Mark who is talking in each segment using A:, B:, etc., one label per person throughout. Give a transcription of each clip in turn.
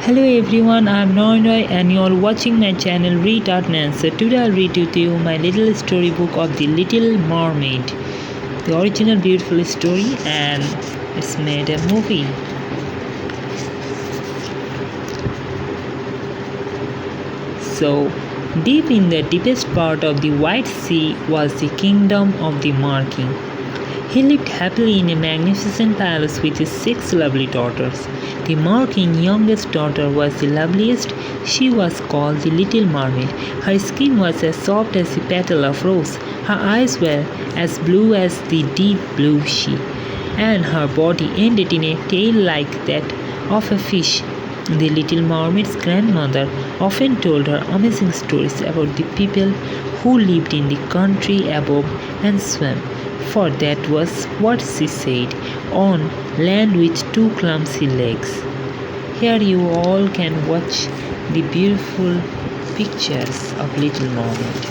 A: Hello everyone, I am Noinoy and you are watching my channel Read Art and Answer. Today I'll read to you my little storybook of The Little Mermaid. The original beautiful story and it's made a movie. So, deep in the deepest part of the White Sea was the kingdom of the Mar King. He lived happily in a magnificent palace with his 6 lovely daughters. The Mar King's youngest daughter was the loveliest. She was called the Little Mermaid. Her skin was as soft as the petal of rose. Her eyes were as blue as the deep blue sea, and her body ended in a tail like that of a fish. The Little Mermaid's grandmother often told her amazing stories about the people who lived in the country above and swam, for that was what she said, on land with 2 clumsy legs. Here you all can watch the beautiful pictures of Little Mermaid.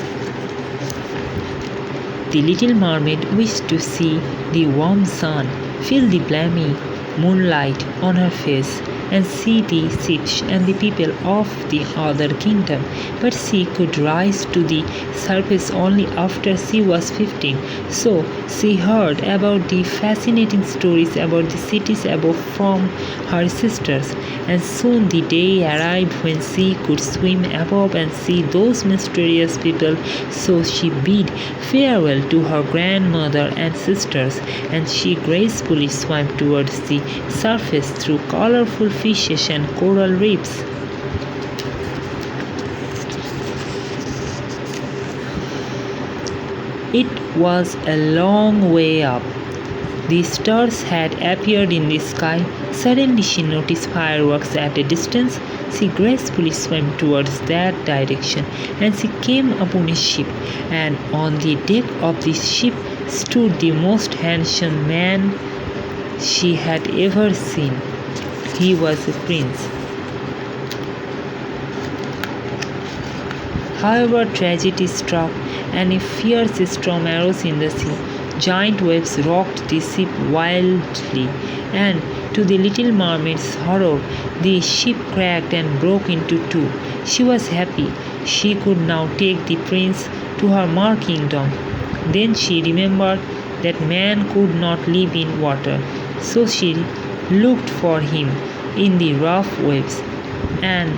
A: The little mermaid wished to see the warm sun, feel the balmy moonlight on her face, and see the ships and the people of the other kingdom. But she could rise to the surface only after she was 15. So she heard about the fascinating stories about the cities above from her sisters, and soon the day arrived when she could swim above and see those mysterious people. So she bid farewell to her grandmother and sisters, and she gracefully swam towards the surface through colorful fishes and coral reefs. It was a long way up. The stars had appeared in the sky. Suddenly she noticed fireworks at a distance. She gracefully swam towards that direction, and she came upon a ship, and on the deck of the ship stood the most handsome man she had ever seen. He was a prince. However, tragedy struck, and a fierce storm arose in the sea. Giant waves rocked the ship wildly, and to the little mermaid's horror, the ship cracked and broke into two. She was happy. She could now take the prince to her Mar kingdom. Then she remembered that man could not live in water, so she looked for him in the rough waves, and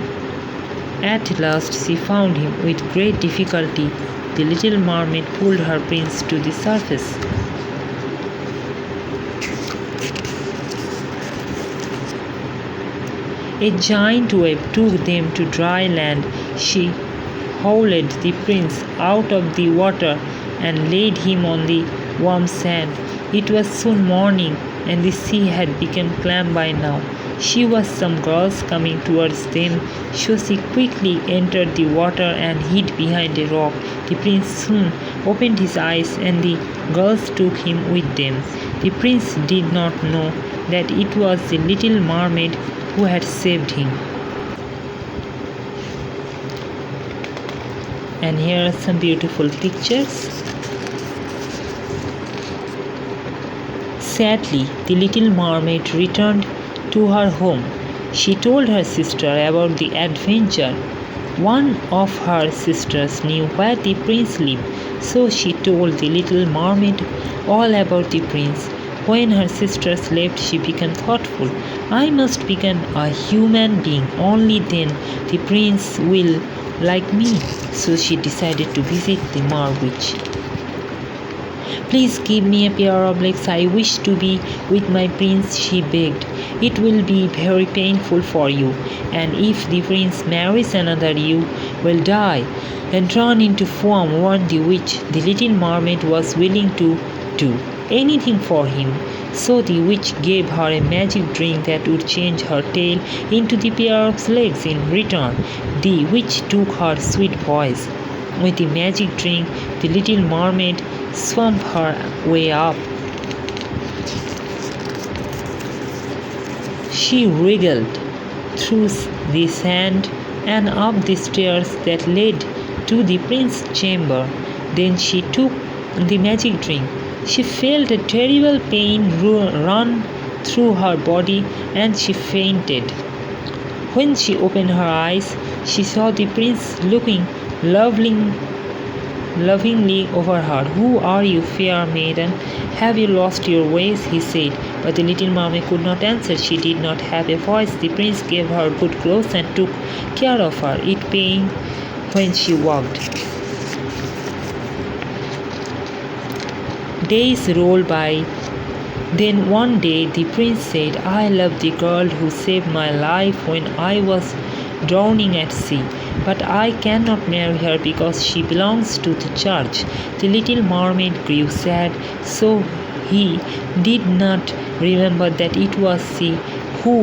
A: at last she found him. With great difficulty, the little mermaid pulled her prince to the surface. A giant wave took them to dry land. She hauled the prince out of the water and laid him on the warm sand. It was soon morning, and the sea had become calm by now. She was some girls coming towards them, so she quickly entered the water and hid behind a rock. The prince soon opened his eyes, and the girls took him with them. The prince did not know that it was the little mermaid who had saved him. And here are some beautiful pictures. Sadly, the little mermaid returned to her home. She told her sister about the adventure. One of her sisters knew where the prince lived, so she told the little mermaid all about the prince. When her sisters left, she became thoughtful. I must become a human being, only then the prince will like me. So she decided to visit the Mar Witch. Please give me a pair of legs. I wish to be with my prince, she begged. It will be very painful for you, and if the prince marries another, you will die and turn into foam, warned the witch. The little mermaid was willing to do anything for him. So the witch gave her a magic drink that would change her tail into the pair of legs. In return, the witch took her sweet voice. With the magic drink, the little mermaid swam her way up. She wriggled through the sand and up the stairs that led to the prince's chamber. Then she took the magic drink. She felt a terrible pain run through her body, and she fainted. When she opened her eyes, she saw the prince looking loving, lovingly over her. "Who are you, fair maiden? Have you lost your ways?" he said. But the little mermaid could not answer. She did not have a voice. The prince gave her good clothes and took care of her, it paying when she walked. Days rolled by. Then one day the prince said, "I love the girl who saved my life when I was drowning at sea, but I cannot marry her because she belongs to the church." The little mermaid grew sad, so he did not remember that it was she who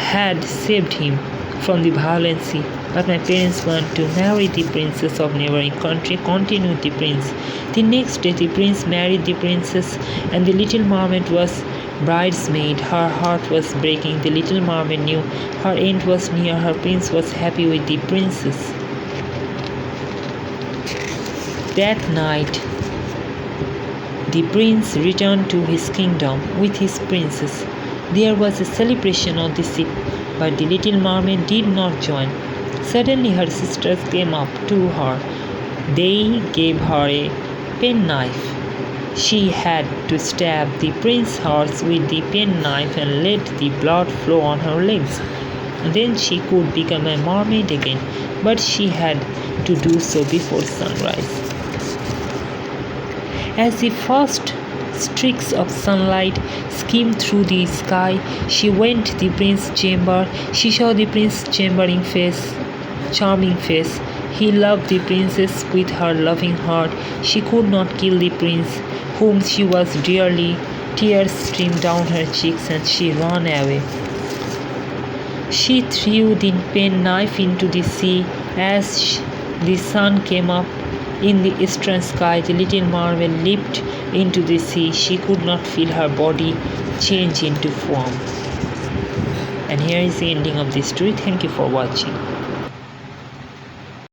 A: had saved him from the violent sea. "But my parents want to marry the princess of neighboring country," continued the prince. The next day the prince married the princess, and the little mermaid was bridesmaid. Her heart was breaking. The little mermaid knew her end was near. Her prince was happy with the princess. That night the prince returned to his kingdom with his princess. There was a celebration on the ship, but the little mermaid did not join. Suddenly her sisters came up to her. They gave her a penknife. She had to stab the prince's heart with the penknife and let the blood flow on her legs. Then she could become a mermaid again, but she had to do so before sunrise. As the first streaks of sunlight skimmed through the sky, she went to the prince's chamber. She saw the prince's charming face. He loved the princess with her loving heart. She could not kill the prince, whom she was dearly. Tears streamed down her cheeks and she ran away. She threw the penknife into the sea. As the sun came up in the eastern sky, the little mermaid leaped into the sea. She could not feel her body change into foam. And here is the ending of the story. Thank you for watching.